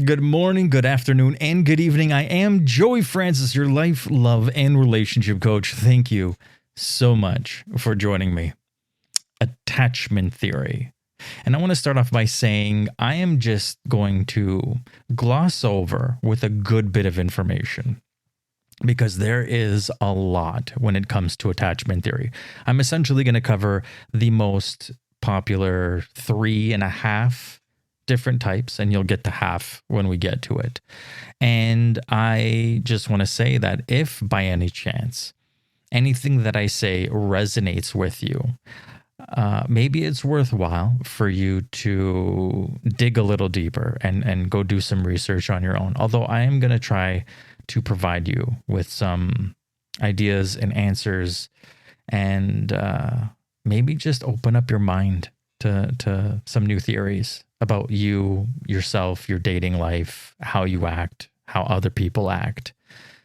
Good morning, good afternoon, and good evening. I am Joey Francis, your life, love, and relationship coach. Thank you so much for joining me. Attachment theory. And I want to start off by saying I am just going to gloss over with a good bit of information because there is a lot when it comes to attachment theory. I'm essentially going to cover the most popular 3.5 different types, and you'll get to half when we get to it. And I just want to say that if by any chance anything that I say resonates with you, maybe it's worthwhile for you to dig a little deeper and go do some research on your own. Although I am going to try to provide you with some ideas and answers and maybe just open up your mind to some new theories about you, yourself, your dating life, how you act, how other people act,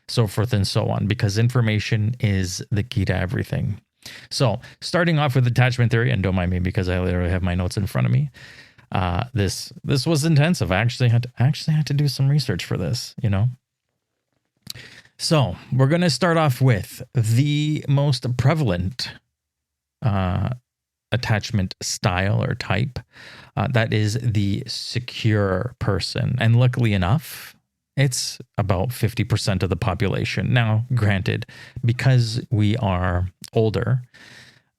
so forth and so on, because information is the key to everything. So starting off with attachment theory, and don't mind me because I literally have my notes in front of me. This was intensive. I actually had to do some research for this, So we're going to start off with the most prevalent attachment style or type. That is the secure person. And luckily enough, it's about 50% of the population. Now, granted, because we are older,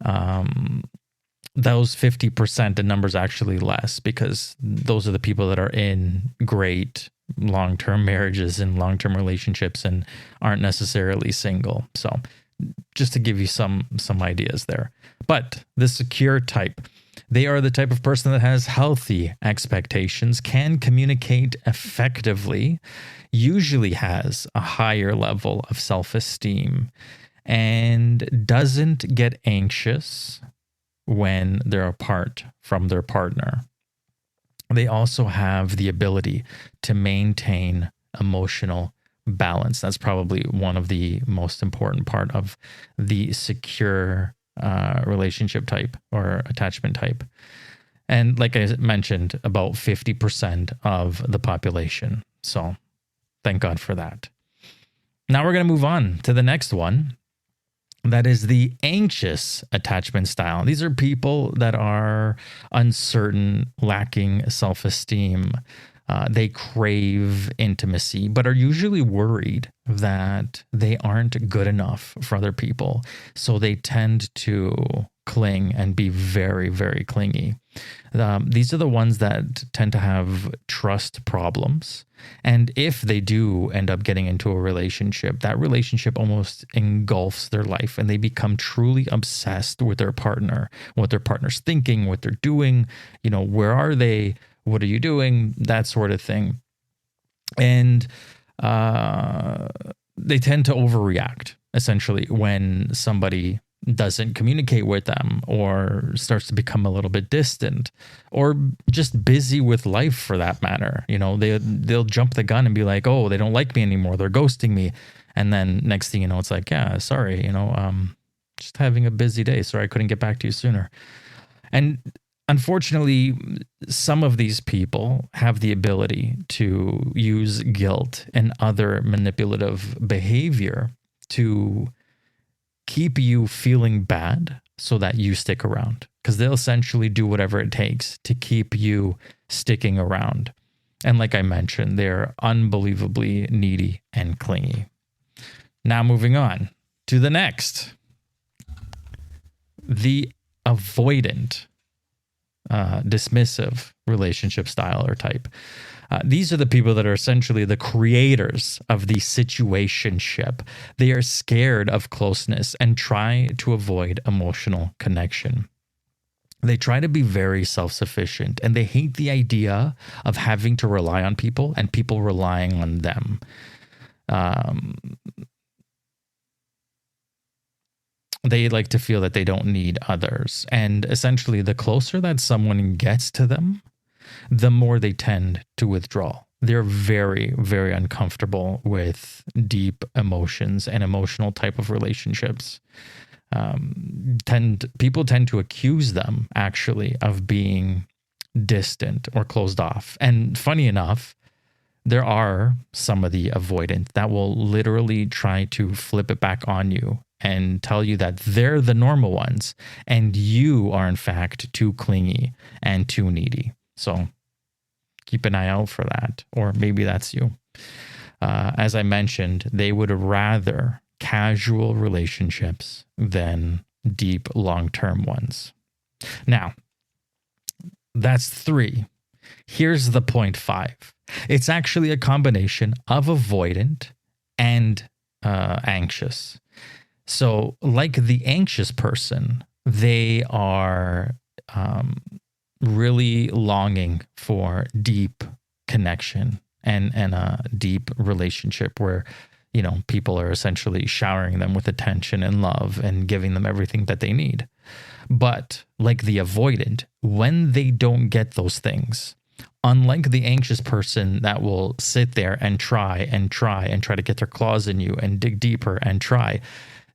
those 50%, the number's actually less because those are the people that are in great long-term marriages and long-term relationships and aren't necessarily single. So just to give you some ideas there. But the secure type, they are the type of person that has healthy expectations, can communicate effectively, usually has a higher level of self-esteem, and doesn't get anxious when they're apart from their partner. They also have the ability to maintain emotional balance. That's probably one of the most important part of the secure relationship type or attachment type. And like I mentioned, about 50% of the population. So thank God for that. Now we're going to move on to the next one. That is the anxious attachment style. These are people that are uncertain, lacking self-esteem. They crave intimacy, but are usually worried that they aren't good enough for other people. So they tend to cling and be very, very clingy. These are the ones that tend to have trust problems. And if they do end up getting into a relationship, that relationship almost engulfs their life and they become truly obsessed with their partner, what their partner's thinking, what they're doing, where are they? What are you doing? That sort of thing. And they tend to overreact, essentially, when somebody doesn't communicate with them or starts to become a little bit distant or just busy with life for that matter. They'll jump the gun and be like, oh, they don't like me anymore. They're ghosting me. And then next thing you know, it's like, yeah, sorry, just having a busy day. Sorry, I couldn't get back to you sooner. And unfortunately, some of these people have the ability to use guilt and other manipulative behavior to keep you feeling bad so that you stick around, because they'll essentially do whatever it takes to keep you sticking around. And like I mentioned, they're unbelievably needy and clingy. Now moving on to the next, the avoidant, dismissive relationship style or type. These are the people that are essentially the creators of the situationship. They are scared of closeness and try to avoid emotional connection. They try to be very self-sufficient and they hate the idea of having to rely on people and people relying on them. They like to feel that they don't need others. And essentially, the closer that someone gets to them, the more they tend to withdraw. They're very, very uncomfortable with deep emotions and emotional type of relationships. People tend to accuse them actually of being distant or closed off. And funny enough, there are some of the avoidant that will literally try to flip it back on you and tell you that they're the normal ones and you are in fact too clingy and too needy. So keep an eye out for that, or maybe that's you. As I mentioned, they would rather casual relationships than deep long-term ones. Now, that's 3. Here's the point 5. It's actually a combination of avoidant and anxious. So like the anxious person, they are really longing for deep connection and a deep relationship where, you know, people are essentially showering them with attention and love and giving them everything that they need. But like the avoidant, when they don't get those things, unlike the anxious person that will sit there and try to get their claws in you and dig deeper and try,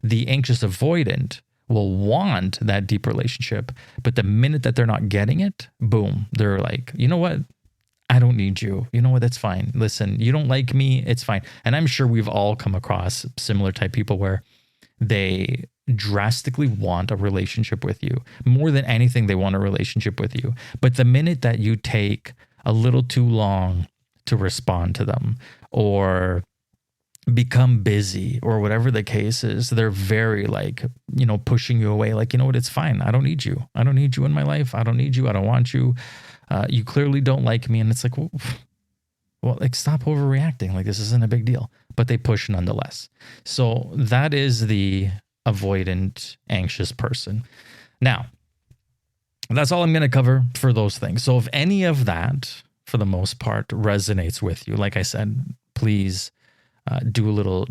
the anxious avoidant will want that deep relationship. But the minute that they're not getting it, boom, they're like, you know what? I don't need you. You know what? That's fine. Listen, you don't like me. It's fine. And I'm sure we've all come across similar type people where they drastically want a relationship with you. More than anything, they want a relationship with you. But the minute that you take a little too long to respond to them or become busy or whatever the case is, they're very like, you know, pushing you away. Like, you know what? It's fine. I don't need you. I don't need you in my life. I don't need you. I don't want you. You clearly don't like me. And it's like, well, like, stop overreacting. Like, this isn't a big deal. But they push nonetheless. So that is the avoidant, anxious person. Now, that's all I'm going to cover for those things. So if any of that, for the most part, resonates with you, like I said, please do a little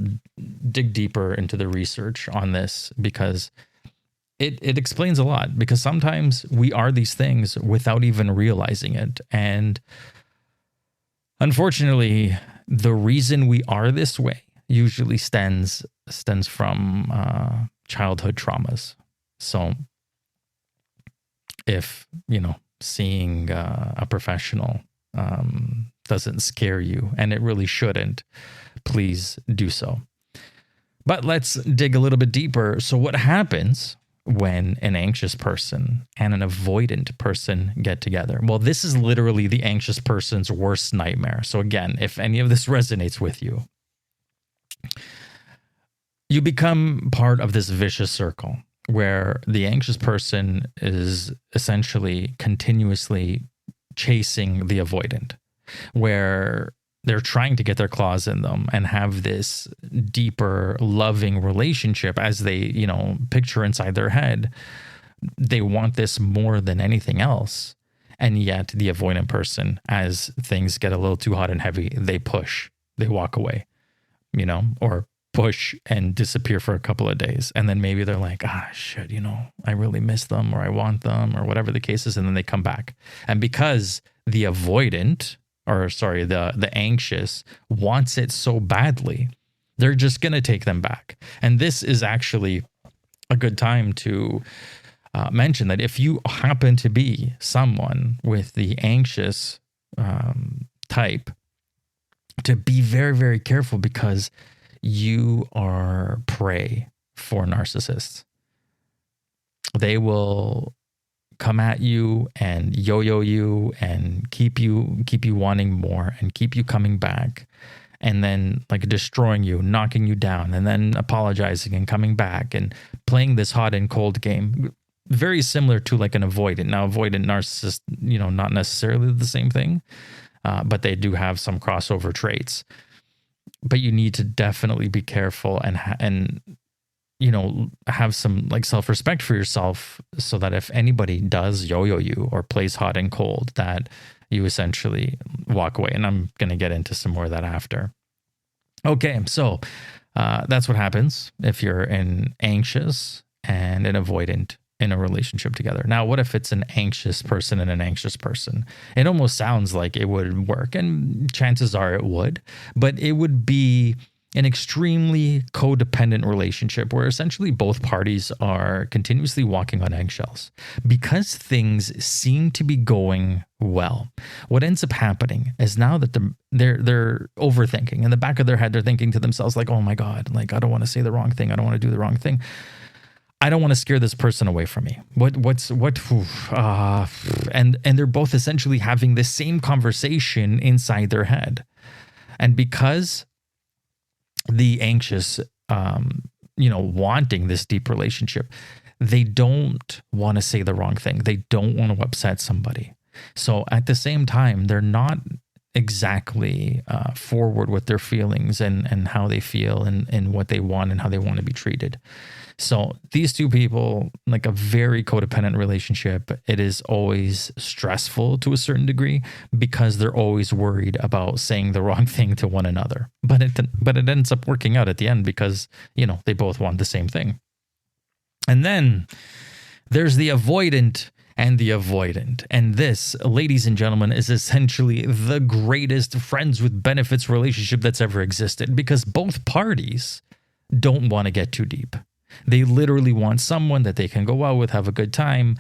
dig deeper into the research on this, because it explains a lot. Because sometimes we are these things without even realizing it. And unfortunately, the reason we are this way usually stems from childhood traumas. So if, you know, seeing a professional doesn't scare you, and it really shouldn't, please do so. But let's dig a little bit deeper. So what happens when an anxious person and an avoidant person get together? Well, this is literally the anxious person's worst nightmare. So again, if any of this resonates with you, you become part of this vicious circle where the anxious person is essentially continuously chasing the avoidant, where they're trying to get their claws in them and have this deeper, loving relationship as they, you know, picture inside their head. They want this more than anything else. And yet the avoidant person, as things get a little too hot and heavy, they push, they walk away, you know, or push and disappear for a couple of days. And then maybe they're like, shit, you know, I really miss them, or I want them, or whatever the case is. And then they come back. And because the avoidant, the anxious wants it so badly, they're just going to take them back. And this is actually a good time to mention that if you happen to be someone with the anxious type, to be very, very careful, because you are prey for narcissists. They will come at you and yo-yo you and keep you wanting more and keep you coming back, and then like destroying you, knocking you down, and then apologizing and coming back and playing this hot and cold game. Very similar to like an avoidant. Now, avoidant narcissist, you know, not necessarily the same thing, but they do have some crossover traits. But you need to definitely be careful and you know, have some like self-respect for yourself, so that if anybody does yo-yo you or plays hot and cold, that you essentially walk away. And I'm going to get into some more of that after. Okay, so that's what happens if you're an anxious and an avoidant in a relationship together. Now, what if it's an anxious person and an anxious person? It almost sounds like it would work, and chances are it would, but it would be an extremely codependent relationship where essentially both parties are continuously walking on eggshells because things seem to be going well. What ends up happening is now that they're overthinking. In the back of their head, they're thinking to themselves like, "Oh my God, like I don't want to say the wrong thing. I don't want to do the wrong thing. I don't want to scare this person away from me. And they're both essentially having the same conversation inside their head, and because the anxious, wanting this deep relationship, they don't want to say the wrong thing. They don't want to upset somebody. So at the same time, they're not exactly forward with their feelings and how they feel and what they want and how they want to be treated. So these two people, like a very codependent relationship, it is always stressful to a certain degree because they're always worried about saying the wrong thing to one another. But it ends up working out at the end because, they both want the same thing. And then there's the avoidant and the avoidant. And this, ladies and gentlemen, is essentially the greatest friends with benefits relationship that's ever existed because both parties don't want to get too deep. They literally want someone that they can go out with, have a good time.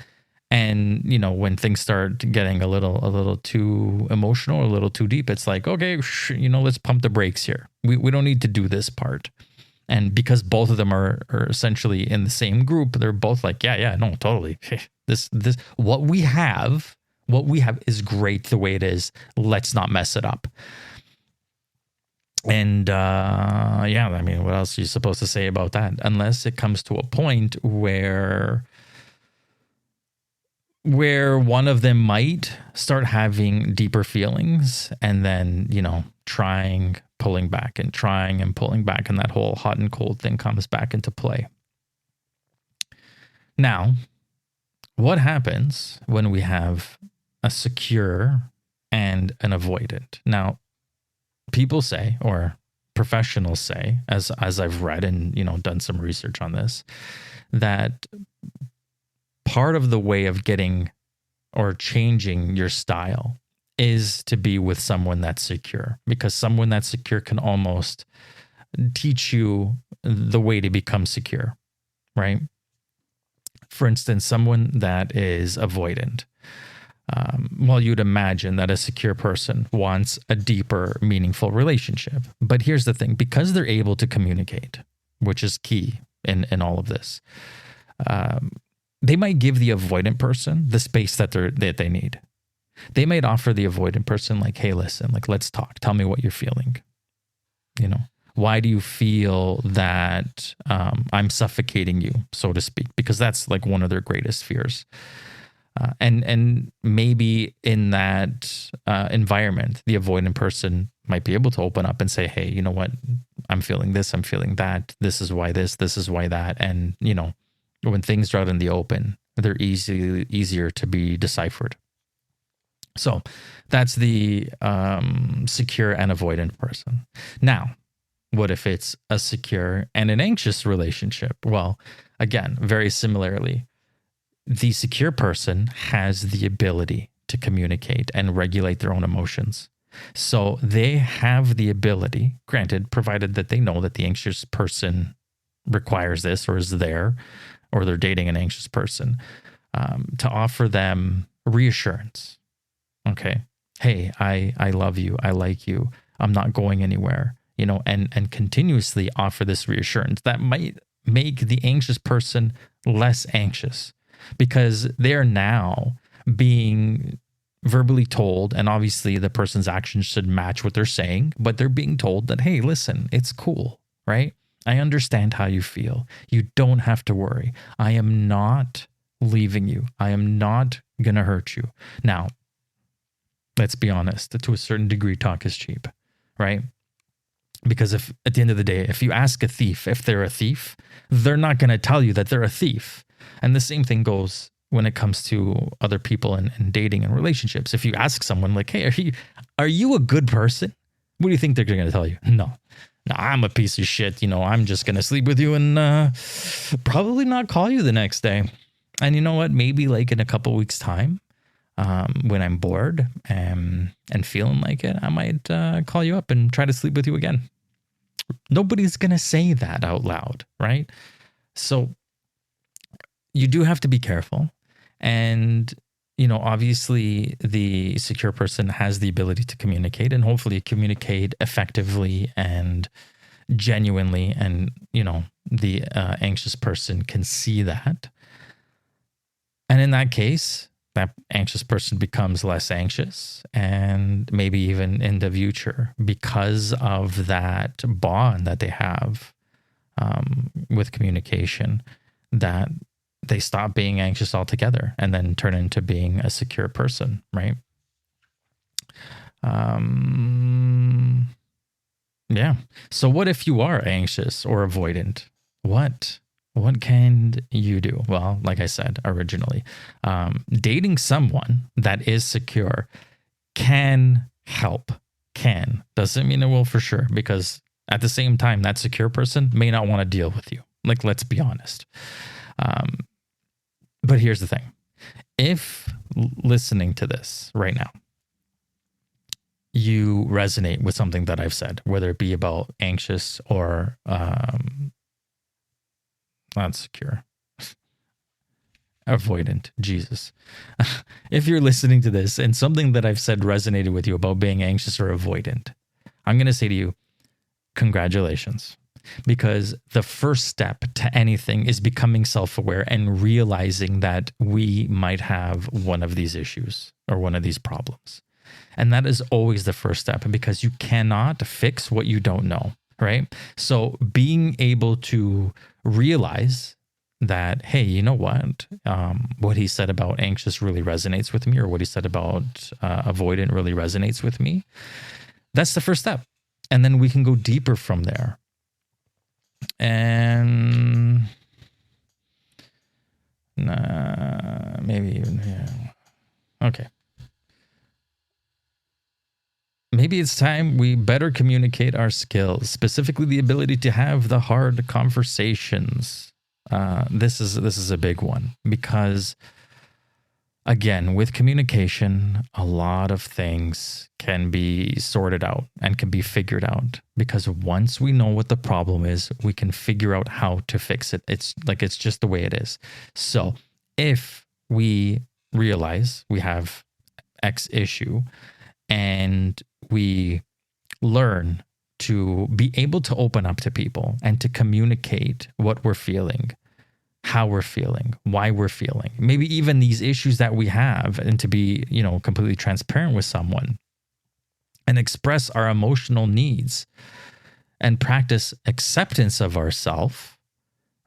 And, when things start getting a little too emotional, a little too deep, it's like, okay, let's pump the brakes here. We don't need to do this part. And because both of them are essentially in the same group, they're both like, yeah, no, totally. This, what we have is great the way it is. Let's not mess it up. And what else are you supposed to say about that? Unless it comes to a point where one of them might start having deeper feelings and then, pulling back, and that whole hot and cold thing comes back into play. Now, what happens when we have a secure and an avoidant? Now, people say, or professionals say, as I've read and done some research on this, that part of the way of getting or changing your style is to be with someone that's secure, because someone that's secure can almost teach you the way to become secure, right? For instance, someone that is avoidant. You'd imagine that a secure person wants a deeper, meaningful relationship. But here's the thing, because they're able to communicate, which is key in all of this, they might give the avoidant person the space that they need. They might offer the avoidant person like, hey, listen, like, let's talk. Tell me what you're feeling. Why do you feel that I'm suffocating you, so to speak? Because that's like one of their greatest fears. And maybe in that environment, the avoidant person might be able to open up and say, hey, you know what? I'm feeling this, I'm feeling that. This is why this is why that. And, when things are out in the open, they're easier to be deciphered. So that's the secure and avoidant person. Now, what if it's a secure and an anxious relationship? Well, again, very similarly, the secure person has the ability to communicate and regulate their own emotions. So they have the ability, granted, provided that they know that the anxious person requires this or is there, or they're dating an anxious person, to offer them reassurance. Okay. Hey, I love you. I like you. I'm not going anywhere, and continuously offer this reassurance that might make the anxious person less anxious, because they're now being verbally told, and obviously the person's actions should match what they're saying, but they're being told that, hey, listen, it's cool, right? I understand how you feel. You don't have to worry. I am not leaving you. I am not going to hurt you. Now, let's be honest, to a certain degree, talk is cheap, right? Because if at the end of the day, if you ask a thief if they're a thief, they're not going to tell you that they're a thief. And the same thing goes when it comes to other people and dating and relationships. If you ask someone like, hey, are you a good person? What do you think they're going to tell you? No, I'm a piece of shit. I'm just going to sleep with you and probably not call you the next day. And you know what? Maybe like in a couple weeks time, when I'm bored and feeling like it, I might call you up and try to sleep with you again. Nobody's going to say that out loud, right? So you do have to be careful. And, obviously the secure person has the ability to communicate and hopefully communicate effectively and genuinely. And, the anxious person can see that. And in that case, that anxious person becomes less anxious, and maybe even in the future, because of that bond that they have with communication, that they stop being anxious altogether and then turn into being a secure person, right? Yeah. So what if you are anxious or avoidant? What can you do? Well, like I said originally, dating someone that is secure can help. Can. Doesn't mean it will for sure, because at the same time, that secure person may not want to deal with you. Like, let's be honest. But here's the thing. If listening to this right now, you resonate with something that I've said, whether it be about anxious or not secure, avoidant, Jesus. If you're listening to this and something that I've said resonated with you about being anxious or avoidant, I'm going to say to you, congratulations. Because the first step to anything is becoming self-aware and realizing that we might have one of these issues or one of these problems. And that is always the first step, because you cannot fix what you don't know, right? So being able to realize that, hey, you know what he said about anxious really resonates with me, or what he said about avoidant really resonates with me. That's the first step. And then we can go deeper from there. And maybe even, yeah. Okay. Maybe it's time we better communicate our skills, specifically the ability to have the hard conversations. This is a big one, because again, with communication, a lot of things can be sorted out and can be figured out, because once we know what the problem is, we can figure out how to fix it. It's just the way it is. So if we realize we have X issue and we learn to be able to open up to people and to communicate what we're feeling, how we're feeling, why we're feeling, maybe even these issues that we have, and to be, completely transparent with someone and express our emotional needs and practice acceptance of ourselves,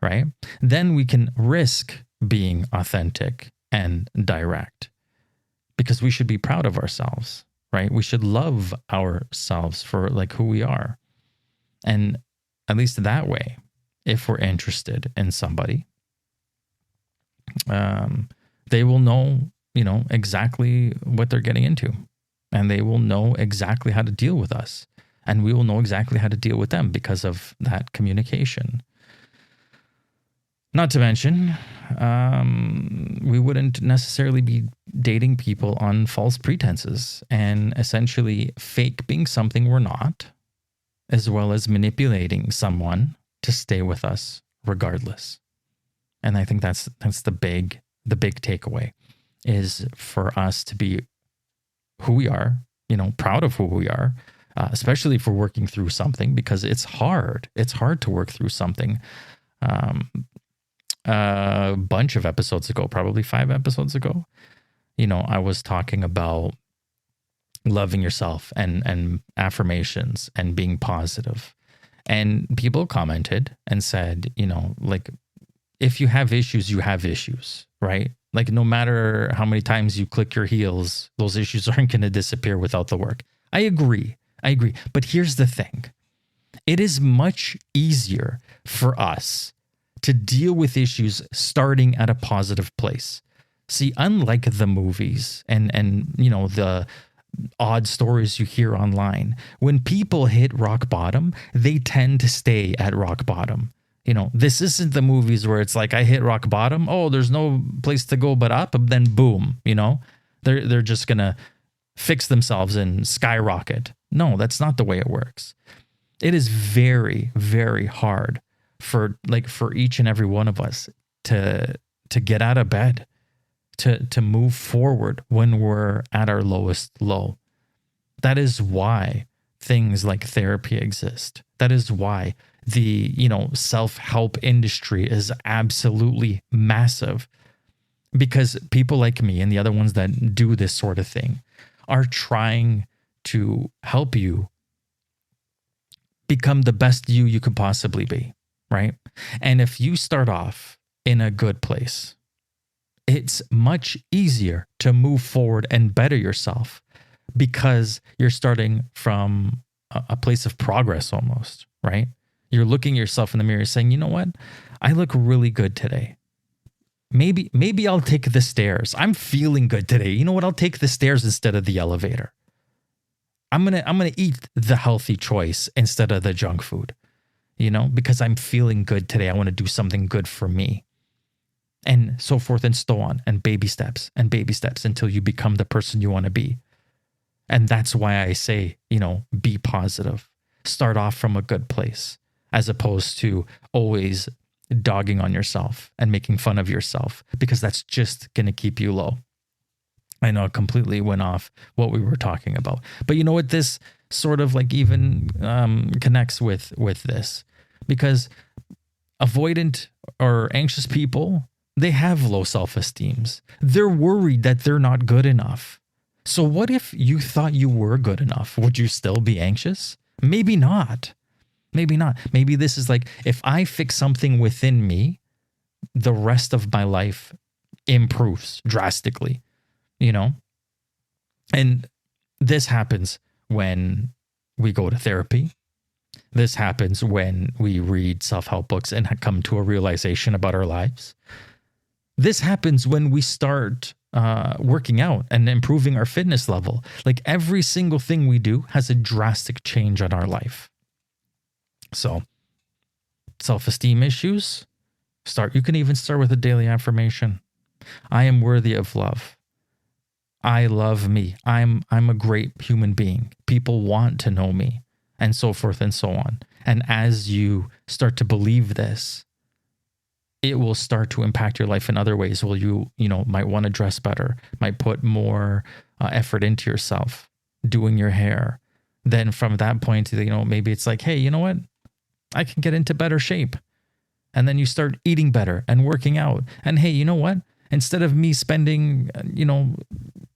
right? Then we can risk being authentic and direct, because we should be proud of ourselves, right? We should love ourselves for who we are. And at least that way, if we're interested in somebody, they will know, exactly what they're getting into, and they will know exactly how to deal with us, and we will know exactly how to deal with them because of that communication. Not to mention, we wouldn't necessarily be dating people on false pretenses and essentially fake being something we're not, as well as manipulating someone to stay with us regardless. And I think that's the big takeaway, is for us to be who we are, proud of who we are, especially if we're working through something, because it's hard. It's hard to work through something. A bunch of episodes ago, probably 5 episodes ago, I was talking about loving yourself and affirmations and being positive. And people commented and said, if you have issues, you have issues, right? No matter how many times you click your heels, those issues aren't going to disappear without the work. I agree. But here's the thing. It is much easier for us to deal with issues starting at a positive place. See, unlike the movies and the odd stories you hear online, when people hit rock bottom, they tend to stay at rock bottom. This isn't the movies where it's like, I hit rock bottom, oh, there's no place to go but up, and then boom, they're just gonna fix themselves and skyrocket. No, that's not the way it works. It is very, very hard for each and every one of us to get out of bed, to move forward when we're at our lowest low. That is why things like therapy exist. That is why the, self-help industry is absolutely massive, because people like me and the other ones that do this sort of thing are trying to help you become the best you could possibly be, right? And if you start off in a good place, it's much easier to move forward and better yourself, because you're starting from a place of progress almost, right? You're looking yourself in the mirror saying, you know what? I look really good today. Maybe I'll take the stairs. I'm feeling good today. You know what? I'll take the stairs instead of the elevator. I'm gonna eat the healthy choice instead of the junk food, because I'm feeling good today. I want to do something good for me. And so forth and so on, and baby steps until you become the person you want to be. And that's why I say, be positive. Start off from a good place, as opposed to always dogging on yourself and making fun of yourself, because that's just going to keep you low. I know it completely went off what we were talking about, but you know what? This sort of even connects with this, because avoidant or anxious people, they have low self-esteems. They're worried that they're not good enough. So what if you thought you were good enough? Would you still be anxious? Maybe not. Maybe not. Maybe this is if I fix something within me, the rest of my life improves drastically, And this happens when we go to therapy. This happens when we read self-help books and come to a realization about our lives. This happens when we start working out and improving our fitness level. Every single thing we do has a drastic change on our life. So, self-esteem issues, you can even start with a daily affirmation. I am worthy of love. I love me. I'm a great human being. People want to know me, and so forth and so on. And as you start to believe this, it will start to impact your life in other ways. Well, you might want to dress better, might put more effort into yourself, doing your hair. Then from that point, maybe it's hey, you know what? I can get into better shape. And then you start eating better and working out. And hey, you know what? Instead of me spending,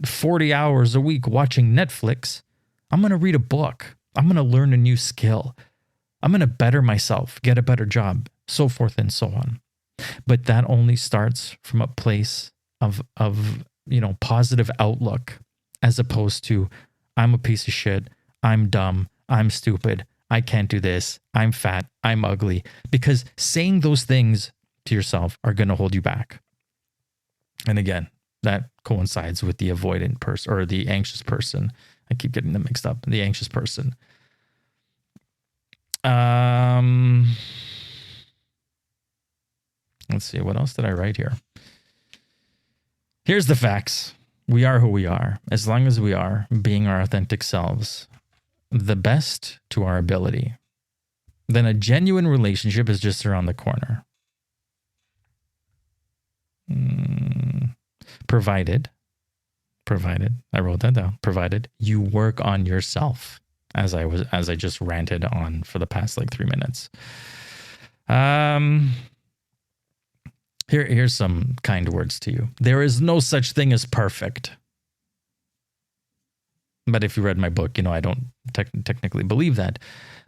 40 hours a week watching Netflix, I'm going to read a book. I'm going to learn a new skill. I'm going to better myself, get a better job, so forth and so on. But that only starts from a place of positive outlook, as opposed to I'm a piece of shit, I'm dumb, I'm stupid, I can't do this, I'm fat, I'm ugly. Because saying those things to yourself are going to hold you back. And again, that coincides with the avoidant person or the anxious person. I keep getting them mixed up. The anxious person. Let's see. What else did I write here? Here's the facts. We are who we are. As long as we are being our authentic selves, the best to our ability, then a genuine relationship is just around the corner. Provided, I wrote that down, provided you work on yourself, as I just ranted on for the past 3 minutes. Here's some kind words to you. There is no such thing as perfect. But if you read my book, I don't technically believe that.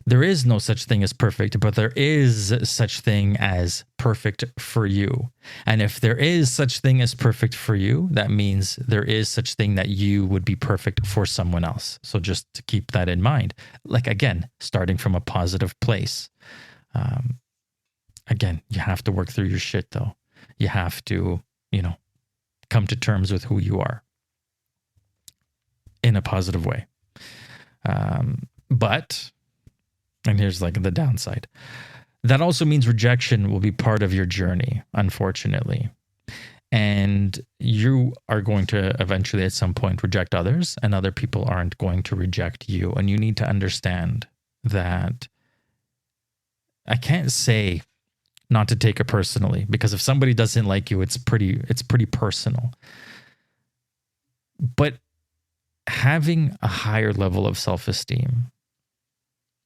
There is no such thing as perfect, but there is such thing as perfect for you. And if there is such thing as perfect for you, that means there is such thing that you would be perfect for someone else. So just to keep that in mind, again, starting from a positive place. Again, you have to work through your shit though. You have to, come to terms with who you are in a positive way. But, and here's the downside. That also means rejection will be part of your journey, unfortunately. And you are going to eventually at some point reject others, and other people aren't going to reject you. And you need to understand that I can't say not to take it personally, because if somebody doesn't like you, it's pretty personal. But having a higher level of self-esteem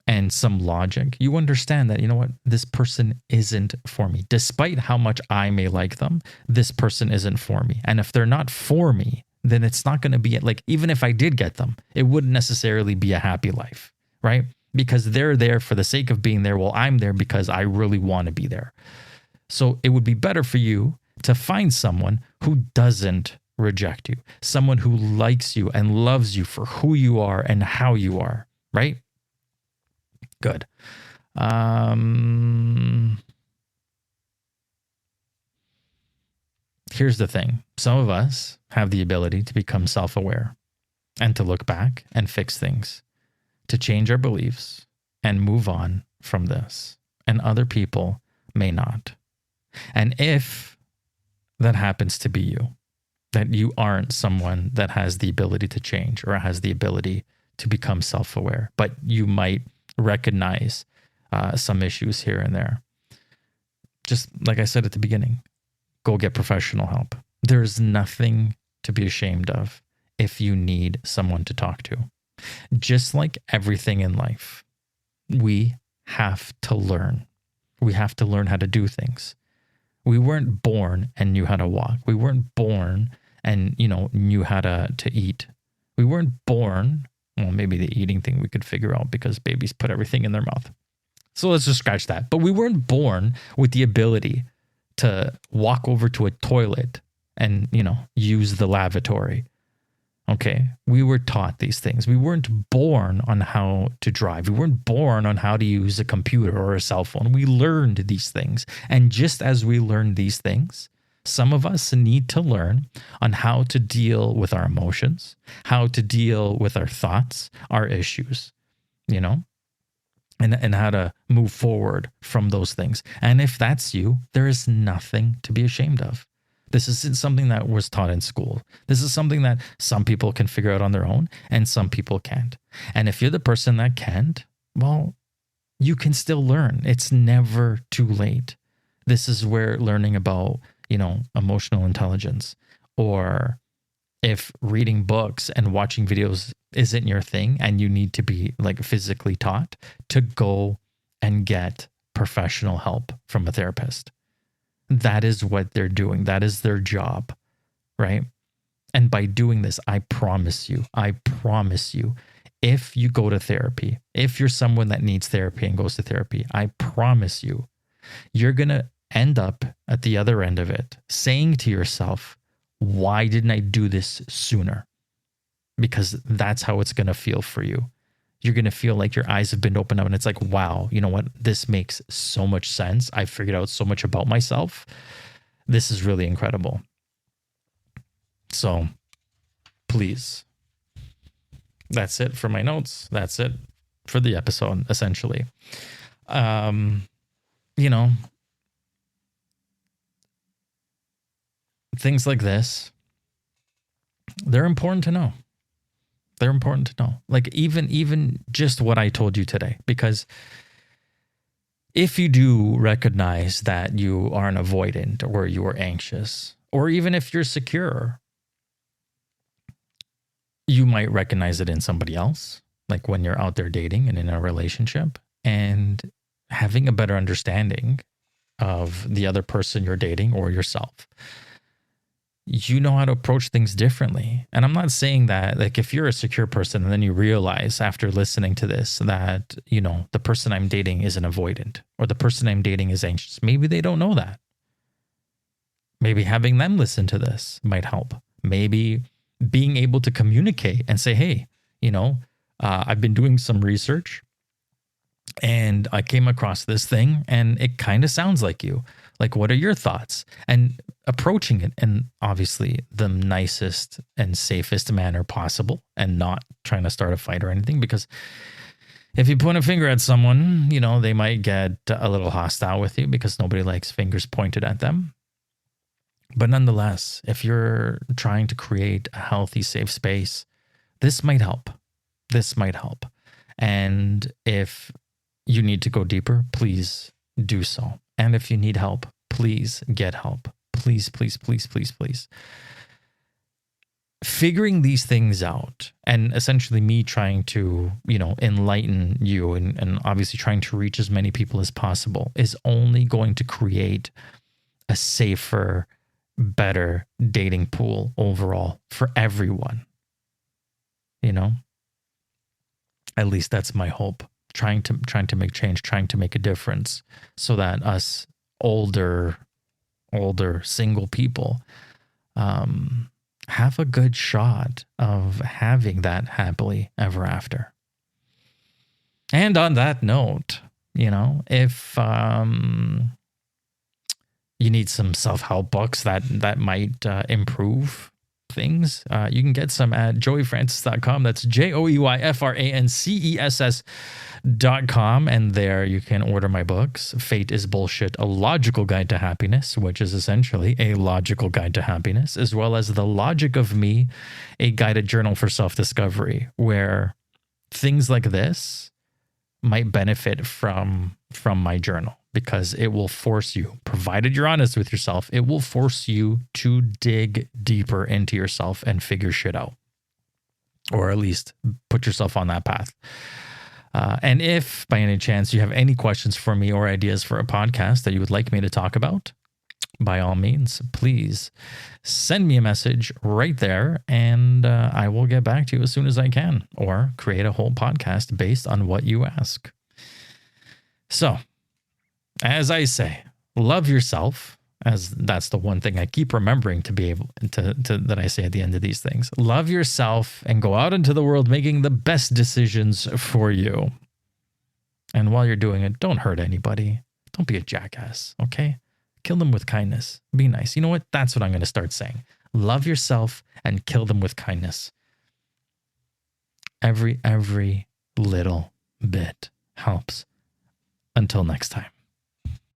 and some logic, you understand that, you know what, this person isn't for me. Despite how much I may like them, this person isn't for me. And if they're not for me, then it's not going to be like, even if I did get them, it wouldn't necessarily be a happy life, right? Because they're there for the sake of being there, while I'm there because I really want to be there. So it would be better for you to find someone who doesn't reject you, someone who likes you and loves you for who you are and how you are, right? Good. Here's the thing. Some of us have the ability to become self-aware and to look back and fix things, to change our beliefs and move on from this. And other people may not. And if that happens to be you, that you aren't someone that has the ability to change or has the ability to become self-aware, but you might recognize some issues here and there, just like I said at the beginning, go get professional help. There's nothing to be ashamed of if you need someone to talk to. Just like everything in life, we have to learn. We have to learn how to do things. We weren't born and knew how to walk. We weren't born and, knew how to eat. We weren't born, well, maybe the eating thing we could figure out because babies put everything in their mouth. So let's just scratch that. But we weren't born with the ability to walk over to a toilet and, use the lavatory. Okay. We were taught these things. We weren't born on how to drive. We weren't born on how to use a computer or a cell phone. We learned these things. And just as we learned these things, some of us need to learn on how to deal with our emotions, how to deal with our thoughts, our issues, and how to move forward from those things. And if that's you, there is nothing to be ashamed of. This isn't something that was taught in school. This is something that some people can figure out on their own and some people can't. And if you're the person that can't, well, you can still learn. It's never too late. This is where learning about, emotional intelligence, or if reading books and watching videos isn't your thing and you need to be like physically taught, to go and get professional help from a therapist. That is what they're doing. That is their job, right? And by doing this, I promise you, if you go to therapy, if you're someone that needs therapy and goes to therapy, I promise you, you're going to end up at the other end of it saying to yourself, why didn't I do this sooner? Because that's how it's going to feel for you. You're going to feel like your eyes have been opened up and it's like, wow, you know what? This makes so much sense. I figured out so much about myself. This is really incredible. So please, that's it for my notes. That's it for the episode, essentially. Things like this, they're important to know. They're important to know. Like even just what I told you today, because if you do recognize that you are an avoidant or you are anxious, or even if you're secure, you might recognize it in somebody else, like when you're out there dating and in a relationship, and having a better understanding of the other person you're dating or yourself. You know how to approach things differently. And I'm not saying that, like, if you're a secure person and then you realize after listening to this that, the person I'm dating is an avoidant or the person I'm dating is anxious. Maybe they don't know that. Maybe having them listen to this might help. Maybe being able to communicate and say, hey, I've been doing some research and I came across this thing and it kind of sounds like you. Like, what are your thoughts? And approaching it in obviously the nicest and safest manner possible, and not trying to start a fight or anything, because if you point a finger at someone, they might get a little hostile with you because nobody likes fingers pointed at them. But nonetheless, if you're trying to create a healthy, safe space, this might help. And if you need to go deeper, please do so. And if you need help, please get help. Please, please, please, please, please. Figuring these things out, and essentially me trying to, enlighten you and obviously trying to reach as many people as possible, is only going to create a safer, better dating pool overall for everyone. At least that's my hope. Trying to make change, trying to make a difference, so that us older single people have a good shot of having that happily ever after. And on that note, if you need some self-help books that might improve things, you can get some at joeyfrancis.com. That's JOEYFRANCESS.com. And there you can order my books, Fate is Bullshit, A Logical Guide to Happiness, which is essentially a logical guide to happiness, as well as The Logic of Me, a guided journal for self-discovery, where things like this might benefit from my journal, because it will force you, provided you're honest with yourself, it will force you to dig deeper into yourself and figure shit out, or at least put yourself on that path. And if by any chance you have any questions for me or ideas for a podcast that you would like me to talk about, by all means, please send me a message right there, and I will get back to you as soon as I can, or create a whole podcast based on what you ask. So, as I say, love yourself, as that's the one thing I keep remembering to be able to that I say at the end of these things. Love yourself and go out into the world making the best decisions for you. And while you're doing it, don't hurt anybody. Don't be a jackass, okay? Kill them with kindness. Be nice. You know what? That's what I'm going to start saying. Love yourself and kill them with kindness. Every little bit helps. Until next time.